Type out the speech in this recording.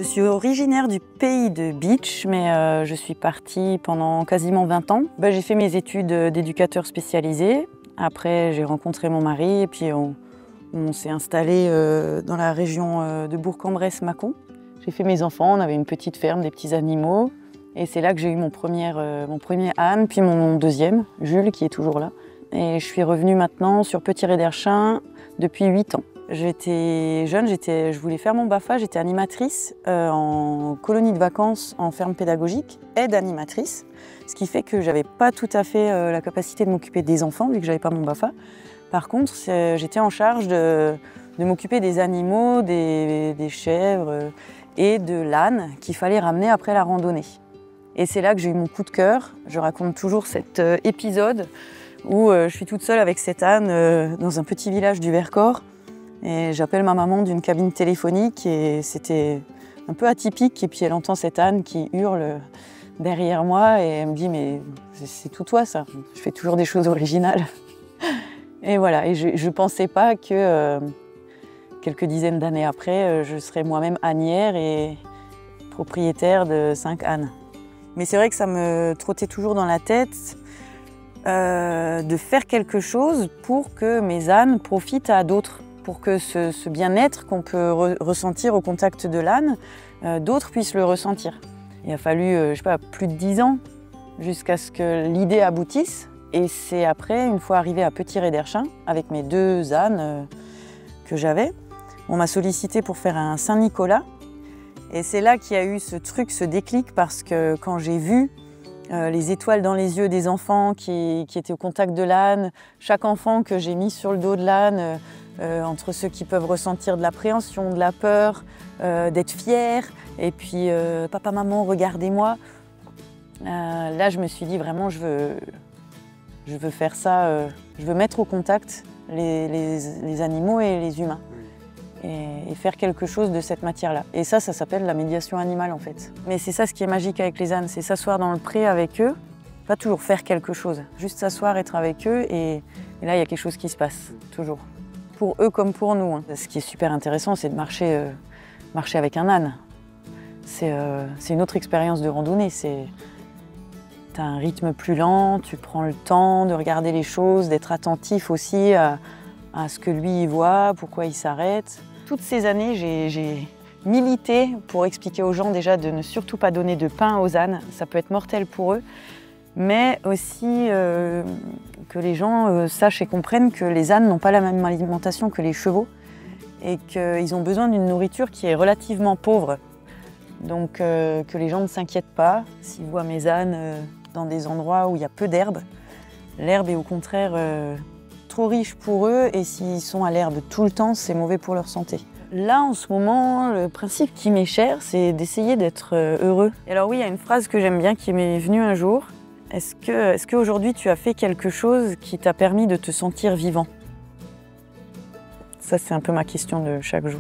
Je suis originaire du pays de Bitche, mais je suis partie pendant quasiment 20 ans. J'ai fait mes études d'éducateur spécialisé. Après, j'ai rencontré mon mari et puis on s'est installé dans la région de Bourg-en-Bresse-Mâcon. J'ai fait mes enfants, on avait une petite ferme, des petits animaux. Et c'est là que j'ai eu mon premier âne, puis mon deuxième, Jules, qui est toujours là. Et je suis revenue maintenant sur Petit-Réderchin depuis 8 ans. J'étais jeune, je voulais faire mon BAFA, j'étais animatrice en colonie de vacances en ferme pédagogique, aide animatrice, ce qui fait que j'avais pas tout à fait la capacité de m'occuper des enfants vu que j'avais pas mon BAFA. Par contre, j'étais en charge de m'occuper des animaux, des chèvres et de l'âne qu'il fallait ramener après la randonnée. Et c'est là que j'ai eu mon coup de cœur. Je raconte toujours cet épisode où je suis toute seule avec cet âne dans un petit village du Vercors. Et j'appelle ma maman d'une cabine téléphonique et c'était un peu atypique. Et puis elle entend cet âne qui hurle derrière moi et elle me dit « mais c'est tout toi ça, je fais toujours des choses originales ». Et voilà, et je ne pensais pas que quelques dizaines d'années après, je serais moi-même ânière et propriétaire de 5 ânes. Mais c'est vrai que ça me trottait toujours dans la tête de faire quelque chose pour que mes ânes profitent à d'autres. Pour que ce bien-être qu'on peut ressentir au contact de l'âne, d'autres puissent le ressentir. Il a fallu, je sais pas, plus de 10 ans jusqu'à ce que l'idée aboutisse. Et c'est après, une fois arrivé à Petit-Réderchin, avec mes 2 ânes que j'avais, on m'a sollicité pour faire un Saint-Nicolas. Et c'est là qu'il y a eu ce truc, ce déclic, parce que quand j'ai vu les étoiles dans les yeux des enfants qui étaient au contact de l'âne, chaque enfant que j'ai mis sur le dos de l'âne, entre ceux qui peuvent ressentir de l'appréhension, de la peur, d'être fiers, et puis papa, maman, regardez-moi. Là, je me suis dit vraiment, je veux faire ça, je veux mettre au contact les animaux et les humains et faire quelque chose de cette matière-là. Et ça s'appelle la médiation animale en fait. Mais c'est ça ce qui est magique avec les ânes, c'est s'asseoir dans le pré avec eux, pas toujours faire quelque chose, juste s'asseoir, être avec eux et là, il y a quelque chose qui se passe, toujours. Pour eux comme pour nous. Hein. Ce qui est super intéressant, c'est de marcher avec un âne. C'est une autre expérience de randonnée. Tu as un rythme plus lent, tu prends le temps de regarder les choses, d'être attentif aussi à ce que lui il voit, pourquoi il s'arrête. Toutes ces années, j'ai milité pour expliquer aux gens déjà de ne surtout pas donner de pain aux ânes. Ça peut être mortel pour eux. Mais aussi que les gens sachent et comprennent que les ânes n'ont pas la même alimentation que les chevaux et qu'ils ont besoin d'une nourriture qui est relativement pauvre. Donc que les gens ne s'inquiètent pas s'ils voient mes ânes dans des endroits où il y a peu d'herbe. L'herbe est au contraire trop riche pour eux et s'ils sont à l'herbe tout le temps, c'est mauvais pour leur santé. Là, en ce moment, le principe qui m'est cher, c'est d'essayer d'être heureux. Et alors oui, il y a une phrase que j'aime bien qui m'est venue un jour. Est-ce qu'aujourd'hui tu as fait quelque chose qui t'a permis de te sentir vivant? Ça, c'est un peu ma question de chaque jour.